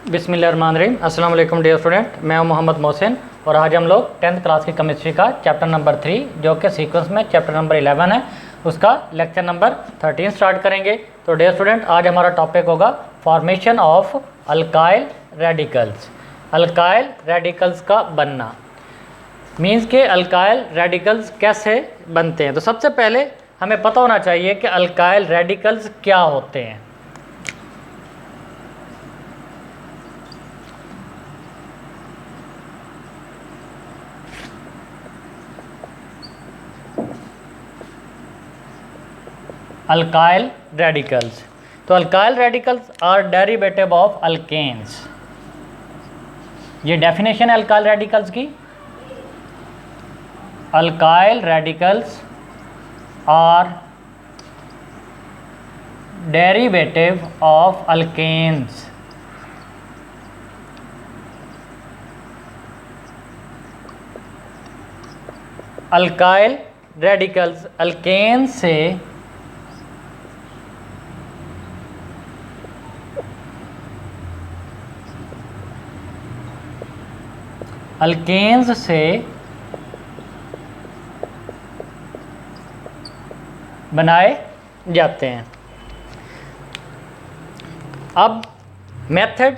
बिस्मिल्लाहिर्रहमानिर्रहीम। अस्सलाम वालेकुम डियर स्टूडेंट, मैं हूं मोहम्मद मोहसिन और आज हम लोग 10th क्लास की केमिस्ट्री का चैप्टर नंबर 3 जो कि सीक्वेंस में चैप्टर नंबर 11 है उसका लेक्चर नंबर 13 स्टार्ट करेंगे। तो डियर स्टूडेंट, आज हमारा टॉपिक होगा formation of alkyl radicals. Alkyl radicals का बनना मीन्स के अल्काइल रेडिकल्स कैसे बनते हैं। तो सबसे पहले हमें पता होना चाहिए कि अल्काइल रेडिकल्स क्या होते हैं। अल्काइल रेडिकल्स, तो alkyl radicals are derivative of alkanes. ये डेफिनेशन है अल्काइल रेडिकल्स की। Alkyl radicals are derivative of alkanes. Alkyl radicals alkane से बनाए जाते हैं। अब मेथड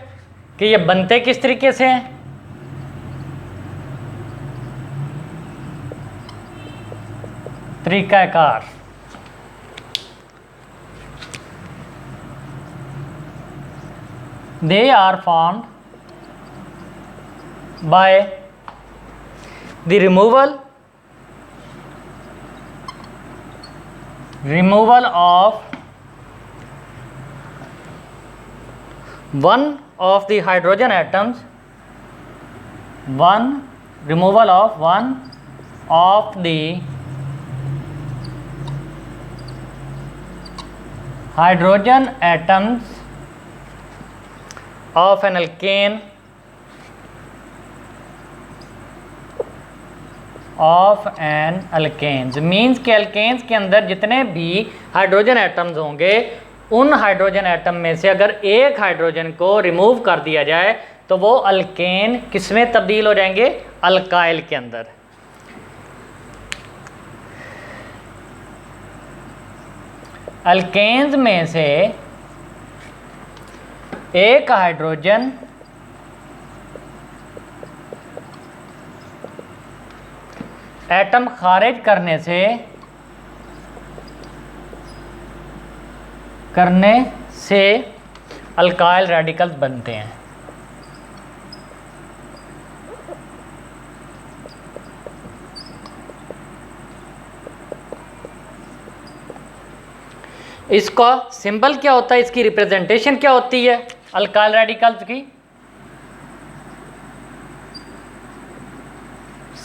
कि ये बनते किस तरीके से हैं। तरीकाकार, they are formed by the removal of one of the hydrogen atoms, removal of one of the hydrogen atoms of an alkane means के अल्केन्स के अंदर जितने भी हाइड्रोजन एटम्स होंगे उन हाइड्रोजन एटम में से अगर एक हाइड्रोजन को रिमूव कर दिया जाए तो वो अल्केन किस में तब्दील हो जाएंगे, अल्काइल के अंदर। अल्केन्स में से एक हाइड्रोजन एटम खारिज करने से अल्काइल रेडिकल्स बनते हैं। इसका सिंबल क्या होता है, इसकी रिप्रेजेंटेशन क्या होती है अल्काइल रेडिकल्स की।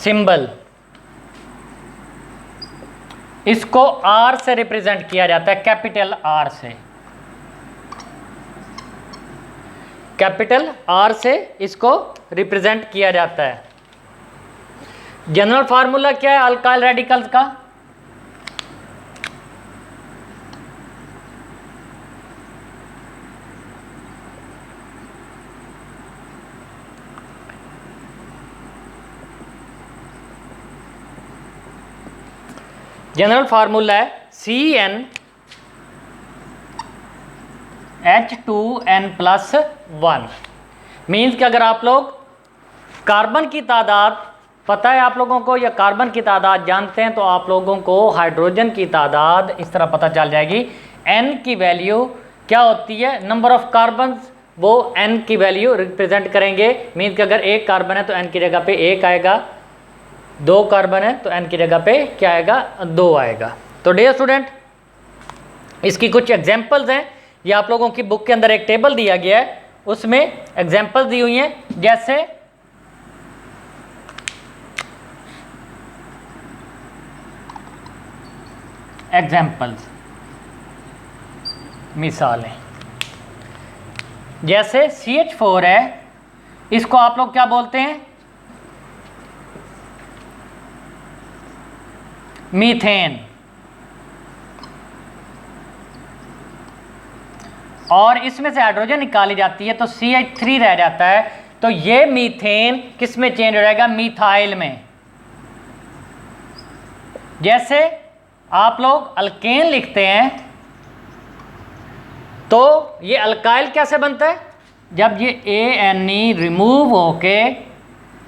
सिंबल इसको आर से रिप्रेजेंट किया जाता है, कैपिटल आर से। कैपिटल आर से इसको रिप्रेजेंट किया जाता है। जनरल फार्मूला क्या है अल्काइल रेडिकल्स का, जनरल फार्मूला है CnH2n+1। मीन्स कि अगर आप लोग कार्बन की तादाद पता है आप लोगों को या कार्बन की तादाद जानते हैं तो आप लोगों को हाइड्रोजन की तादाद इस तरह पता चल जाएगी। n की वैल्यू क्या होती है, नंबर ऑफ कार्बन, वो n की वैल्यू रिप्रेजेंट करेंगे। मीन्स कि अगर एक कार्बन है तो n की जगह पे एक आएगा, दो कार्बन है तो n की जगह पे क्या आएगा, दो आएगा। तो डियर स्टूडेंट, इसकी कुछ एग्जांपल्स हैं। ये आप लोगों की बुक के अंदर एक टेबल दिया गया है, उसमें एग्जांपल्स दी हुई हैं। जैसे एग्जांपल्स, मिसालें, जैसे CH4 है, इसको आप लोग क्या बोलते हैं, मीथेन। और इसमें से हाइड्रोजन निकाली जाती है तो CH3 रह जाता है। तो ये मीथेन किस में चेंज हो जाएगा? मिथाइल में। जैसे आप लोग अल्केन लिखते हैं तो ये अल्काइल कैसे बनता है? जब ये ANE रिमूव होके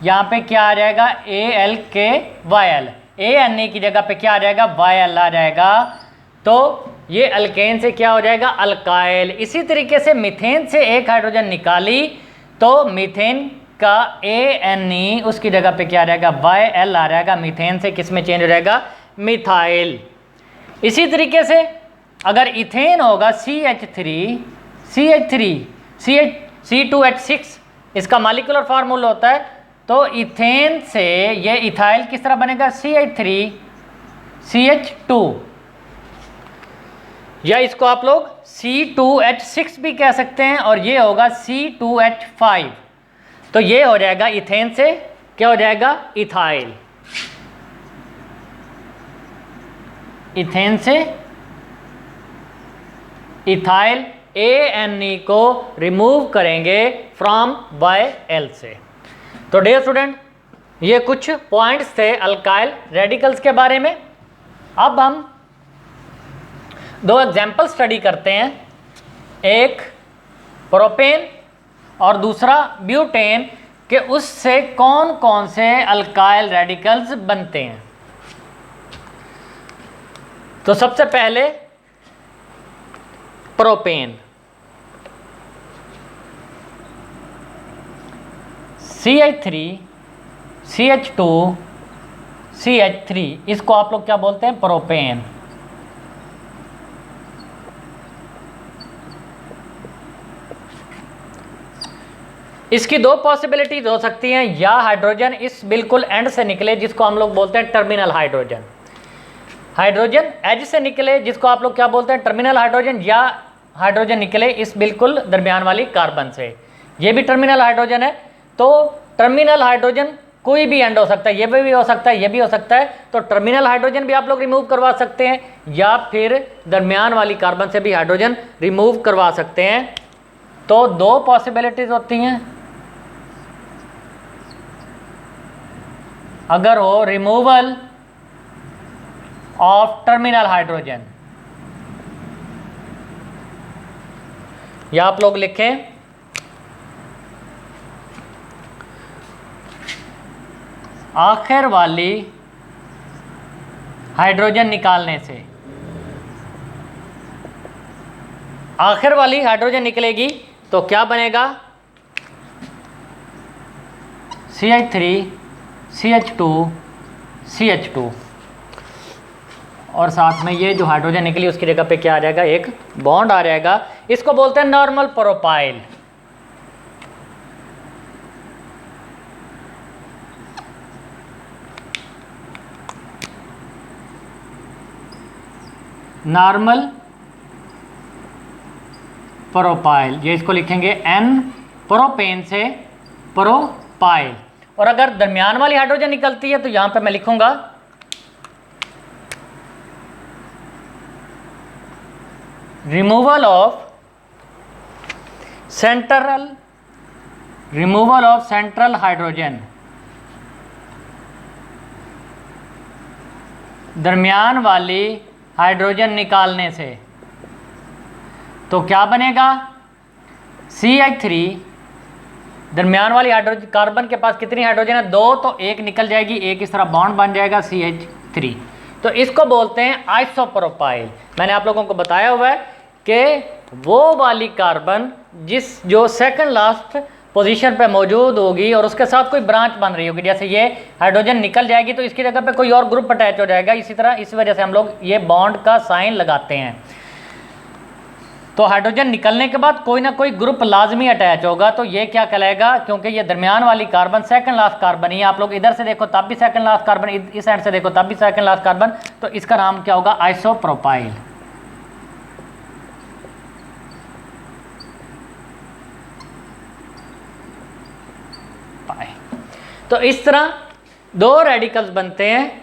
यहाँ पे क्या आ जाएगा? ALKYL। ANE की जगह पे क्या आ जाएगा? YL आ जाएगा। तो ये अल्केन से क्या हो जाएगा? अल्काइल। इसी तरीके से मीथेन से एक हाइड्रोजन निकाली तो मीथेन का ANE उसकी जगह पे क्या आ जाएगा? YL आ जाएगा। मीथेन से किस में चेंज हो जाएगा? मिथाइल। इसी तरीके से अगर इथेन होगा C2H6 इसका मॉलिक्यूलर फार्मूला होता है। तो इथेन से ये इथाइल किस तरह बनेगा? CH3CH2, या इसको आप लोग C2H6 भी कह सकते हैं, और ये होगा C2H5। तो ये हो जाएगा इथेन से क्या हो जाएगा? इथाइल। इथेन से इथाइल ANE को रिमूव करेंगे फ्रॉम YL से। तो डियर स्टूडेंट, ये कुछ पॉइंट्स थे अल्काइल रेडिकल्स के बारे में। अब हम दो एग्जाम्पल स्टडी करते हैं, एक प्रोपेन और दूसरा ब्यूटेन, कि उससे कौन कौन से अल्काइल रेडिकल्स बनते हैं। तो सबसे पहले प्रोपेन, CH3CH2CH3, इसको आप लोग क्या बोलते हैं? प्रोपेन। इसकी दो पॉसिबिलिटीज हो सकती हैं, या हाइड्रोजन इस बिल्कुल एंड से निकले जिसको हम लोग बोलते हैं टर्मिनल हाइड्रोजन, हाइड्रोजन एज से निकले जिसको आप लोग क्या बोलते हैं? टर्मिनल हाइड्रोजन, या हाइड्रोजन निकले इस बिल्कुल दरमियान वाली कार्बन से, ये भी टर्मिनल हाइड्रोजन है। तो टर्मिनल हाइड्रोजन कोई भी एंड हो सकता है, ये भी हो सकता है, ये भी हो सकता है। तो टर्मिनल हाइड्रोजन भी आप लोग रिमूव करवा सकते हैं, या फिर दरमियान वाली कार्बन से भी हाइड्रोजन रिमूव करवा सकते हैं। तो दो पॉसिबिलिटीज होती हैं। अगर हो रिमूवल ऑफ टर्मिनल हाइड्रोजन, या आप लोग लिखें आखिर वाली हाइड्रोजन निकालने से, आखिर वाली हाइड्रोजन निकलेगी तो क्या बनेगा? CH3CH2CH2, और साथ में ये जो हाइड्रोजन निकली उसकी जगह पे क्या आ जाएगा? एक बॉन्ड आ जाएगा। इसको बोलते हैं नॉर्मल प्रोपाइल। नॉर्मल प्रोपाइल, ये इसको लिखेंगे N, प्रोपेन से प्रोपाइल। और अगर दरमियान वाली हाइड्रोजन निकलती है तो यहां पे मैं लिखूंगा रिमूवल ऑफ सेंट्रल हाइड्रोजन, दरमियान वाली हाइड्रोजन निकालने से। तो क्या बनेगा? CH3, दरमियान वाली हाइड्रोजन, कार्बन के पास कितनी हाइड्रोजन है? 2, तो एक निकल जाएगी, एक इस तरह बॉन्ड बन जाएगा CH3। तो इसको बोलते हैं आइसोप्रोपाइल। मैंने आप लोगों को बताया हुआ है कि वो वाली कार्बन जो सेकंड लास्ट पोजीशन पे मौजूद होगी और उसके साथ कोई ब्रांच बन रही होगी, जैसे ये हाइड्रोजन निकल जाएगी तो इसकी जगह पे कोई और ग्रुप अटैच हो जाएगा। इसी तरह इस वजह से हम लोग ये बॉन्ड का साइन लगाते हैं। तो हाइड्रोजन निकलने के बाद कोई ना कोई ग्रुप लाजमी अटैच होगा, तो ये क्या कहलाएगा? क्योंकि ये दरमियान वाली कार्बन सेकंड लास्ट कार्बन ही है, आप लोग इधर से देखो तब भी सेकंड लास्ट कार्बन, इस साइड से देखो तब भी सेकंड लास्ट कार्बन, तो इसका नाम क्या होगा? आइसोप्रोपाइल। तो इस तरह दो रेडिकल्स बनते हैं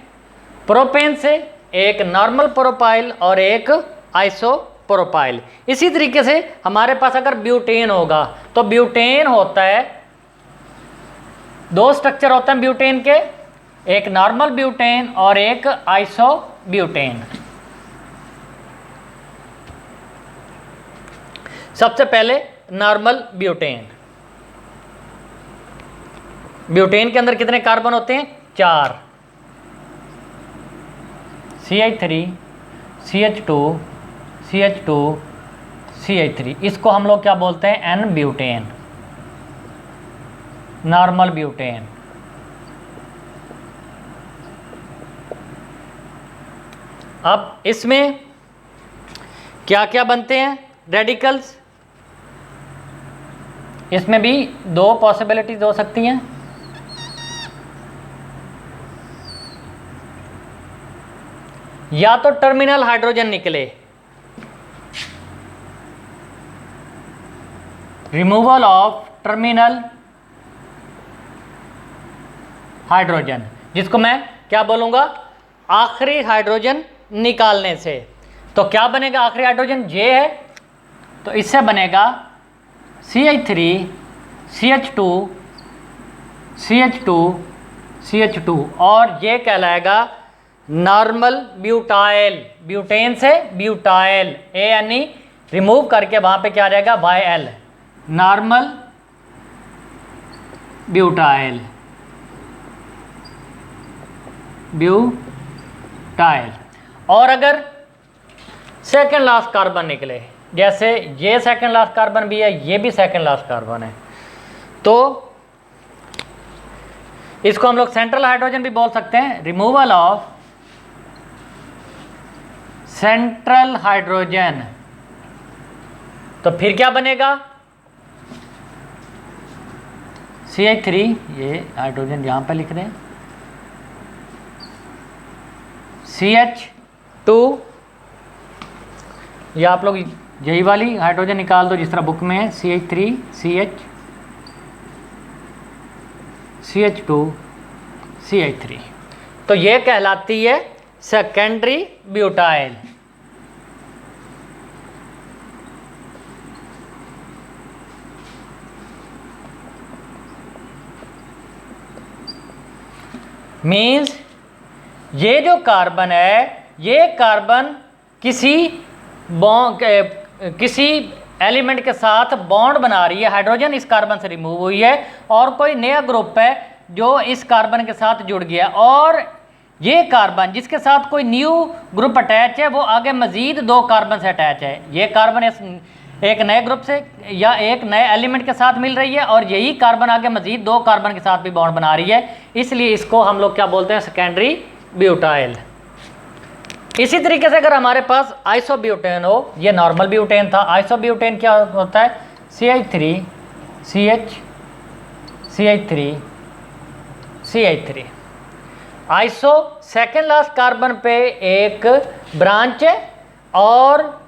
प्रोपेन से, एक नॉर्मल प्रोपाइल और एक आइसो प्रोपाइल। इसी तरीके से हमारे पास अगर ब्यूटेन होगा तो ब्यूटेन होता है, दो स्ट्रक्चर होते हैं ब्यूटेन के, एक नॉर्मल ब्यूटेन और एक आइसोब्यूटेन। सबसे पहले नॉर्मल ब्यूटेन। ब्यूटेन के अंदर कितने कार्बन होते हैं? 4, CH3 CH2 CH2 CH3। इसको हम लोग क्या बोलते हैं? N butane, normal butane. अब इसमें क्या क्या बनते हैं रेडिकल्स? इसमें भी दो पॉसिबिलिटीज हो सकती हैं। या तो टर्मिनल हाइड्रोजन निकले, रिमूवल ऑफ टर्मिनल हाइड्रोजन, जिसको मैं क्या बोलूंगा? आखिरी हाइड्रोजन निकालने से। तो क्या बनेगा? आखिरी हाइड्रोजन J है, तो इससे बनेगा CH3 CH2 CH2 CH2 और ये कहलाएगा नॉर्मल ब्यूटाइल। ब्यूटेन से ब्यूटाइल, ANE रिमूव करके वहां पे क्या आ जाएगा? YL, normal butyl, butyl. और अगर सेकेंड लास्ट कार्बन निकले, जैसे ये सेकेंड लास्ट कार्बन भी है, ये भी सेकेंड लास्ट कार्बन है, तो इसको हम लोग सेंट्रल हाइड्रोजन भी बोल सकते हैं। रिमूवल ऑफ सेंट्रल हाइड्रोजन, तो फिर क्या बनेगा? CH3, ये हाइड्रोजन यहां पर लिख रहे हैं, CH2, या आप लोग यही वाली हाइड्रोजन निकाल दो जिस तरह बुक में है, CH3 CH2 CH3। तो ये कहलाती है सेकेंडरी ब्यूटाइल। मीन्स ये जो कार्बन है, ये कार्बन किसी एलिमेंट के साथ बॉन्ड बना रही है, हाइड्रोजन इस कार्बन से रिमूव हुई है और कोई नया ग्रुप है जो इस कार्बन के साथ जुड़ गया, और ये कार्बन जिसके साथ कोई न्यू ग्रुप अटैच है वो आगे मजीद दो कार्बन से अटैच है। ये कार्बन एक नए ग्रुप से या एक नए एलिमेंट के साथ मिल रही है और यही कार्बन आगे मजीद दो कार्बन के साथ भी बॉन्ड बना रही है, इसलिए इसको हम लोग क्या बोलते हैं? Secondary butyl. इसी तरीके से अगर हमारे पास आइसोब्यूटेन हो, ये नॉर्मल ब्यूटेन था, आइसोब्यूटेन क्या होता है? CH3 CH3 CH3। Iso second last carbon पे एक ब्रांच है और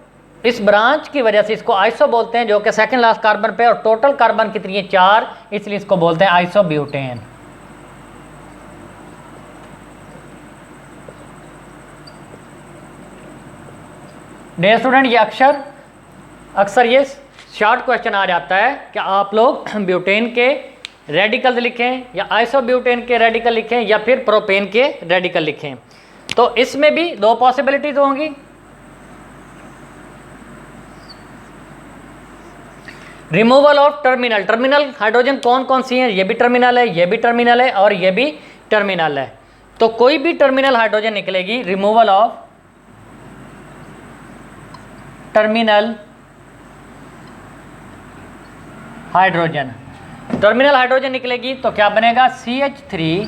इस ब्रांच की वजह से इसको आइसो बोलते हैं, जो कि सेकेंड लास्ट कार्बन पे, और टोटल कार्बन कितनी है? 4, इसलिए इसको बोलते हैं आइसोब्यूटेन। डियर स्टूडेंट, ये अक्सर ये शॉर्ट क्वेश्चन आ जाता है कि आप लोग ब्यूटेन के रेडिकल्स लिखें या आइसोब्यूटेन के रेडिकल लिखें या फिर प्रोपेन के रेडिकल लिखें। तो इसमें भी दो पॉसिबिलिटीज होंगी। रिमूवल ऑफ टर्मिनल हाइड्रोजन कौन कौन सी हैं? ये भी टर्मिनल है, ये भी टर्मिनल है और ये भी टर्मिनल है। तो कोई भी टर्मिनल हाइड्रोजन निकलेगी, removal of terminal hydrogen, terminal hydrogen निकलेगी तो क्या बनेगा? CH3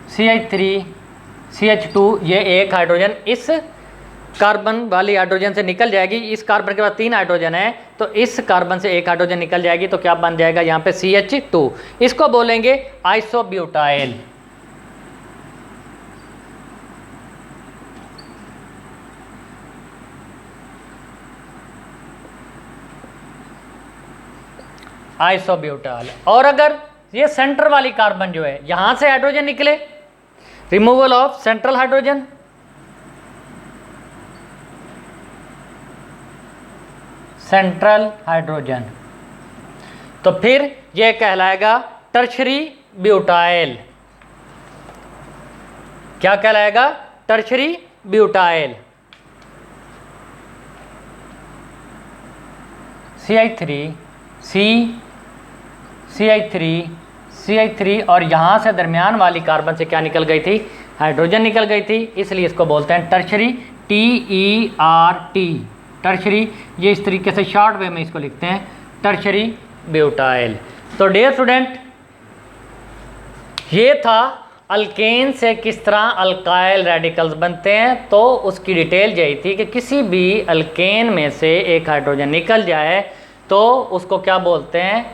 CH3 CH2, ये एक हाइड्रोजन इस कार्बन वाली हाइड्रोजन से निकल जाएगी। इस कार्बन के बाद 3 हाइड्रोजन है तो इस कार्बन से एक हाइड्रोजन निकल जाएगी, तो क्या बन जाएगा यहाँ पे? CH2। इसको बोलेंगे आइसोब्यूटाइल। आइसोब्यूटाइल। और अगर ये सेंटर वाली कार्बन जो है, यहां से हाइड्रोजन निकले, removal of central hydrogen, central hydrogen. तो फिर यह कहलाएगा टर्शरी ब्यूटाइल। क्या कहलाएगा? Tertiary butyl. CH3 और यहाँ से दरमियान वाली कार्बन से क्या निकल गई थी? हाइड्रोजन निकल गई थी, इसलिए इसको बोलते हैं टर्शरी, TERT, टर्शरी। ये इस तरीके से शॉर्ट वे में इसको लिखते हैं, टर्शरी ब्यूटाइल। तो डियर स्टूडेंट, ये था अल्केन से किस तरह अल्काइल रेडिकल्स बनते हैं। तो उसकी डिटेल यही थी कि किसी भी अल्केन में से एक हाइड्रोजन निकल जाए तो उसको क्या बोलते हैं?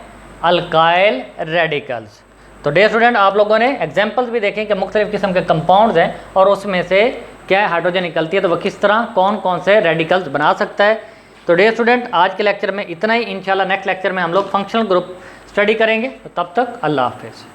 Alkyl radicals. तो डियर स्टूडेंट, आप लोगों ने एग्जांपल्स भी देखें कि मुख्तलिफ़ किस्म के कंपाउंड्स हैं और उसमें से क्या हाइड्रोजन निकलती है, तो वह किस तरह कौन कौन से रेडिकल्स बना सकता है। तो डियर स्टूडेंट, आज के लेक्चर में इतना ही। इंशाल्लाह नेक्स्ट लेक्चर में हम लोग फंक्शनल ग्रुप स्टडी करेंगे। तो तब तक अल्लाह हाफिज़।